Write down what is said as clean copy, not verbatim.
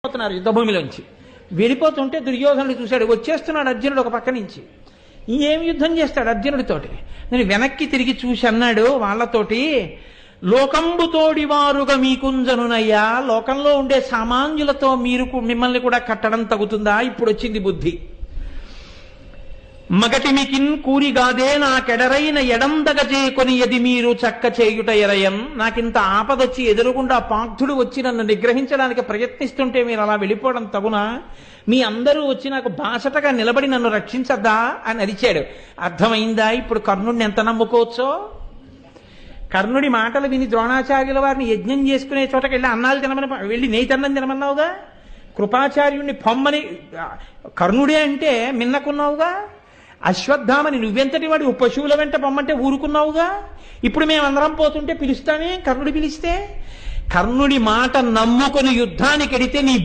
పోతున్నారు యుద్ధభూమిలోంచి. వెళ్ళిపోతుంటే దుర్యోధనుడు చూశాడు, వచ్చేస్తున్నాడు అర్జునుడు ఒక పక్క నుంచి. ఏం యుద్ధం చేస్తాడు అర్జునుడితోటి? నేను వెనక్కి తిరిగి చూసి అన్నాడు వాళ్ళతోటి, లోకంబుతోడి వారుగా మీకుంజనునయ్యా, లోకంలో ఉండే సామాన్యులతో మిమ్మల్ని కూడా కట్టడం తగుతుందా? ఇప్పుడు వచ్చింది బుద్ధి. మగటిమికిన్ కూరిగాదే నాకెడరైన ఎడందగజే కొనియది మీరు చక్క చేయుట ఎరయం. నాకింత ఆపదొచ్చి ఎదురుగుండా పార్థుడు వచ్చి నన్ను నిగ్రహించడానికి ప్రయత్నిస్తుంటే మీరు అలా వెళ్ళిపోవడం తగునా? మీ అందరూ వచ్చి నాకు బాసటగా నిలబడి నన్ను రక్షించద్దా అని అరిచాడు. అర్థమైందా ఇప్పుడు కర్ణుడిని ఎంత నమ్ముకోవచ్చో? కర్ణుడి మాటలు విని ద్రోణాచార్యుల వారిని యజ్ఞం చేసుకునే చోటకి వెళ్ళి అన్నాలు తినమని వెళ్ళి నెయ్యి తినమన్నావుగా. కృపాచార్యుణ్ణి పొమ్మని కర్ణుడే అంటే మిన్నకున్నావుగా. అశ్వత్థామని నువ్వెంతటి వాడి పశువుల వెంట పొమ్మంటే ఊరుకున్నావుగా. ఇప్పుడు మేమందరం పోతుంటే పిలుస్తానే కర్ణుడి పిలిస్తే? కర్ణుడి మాట నమ్ముకొని యుద్ధానికి ఎడితే నీ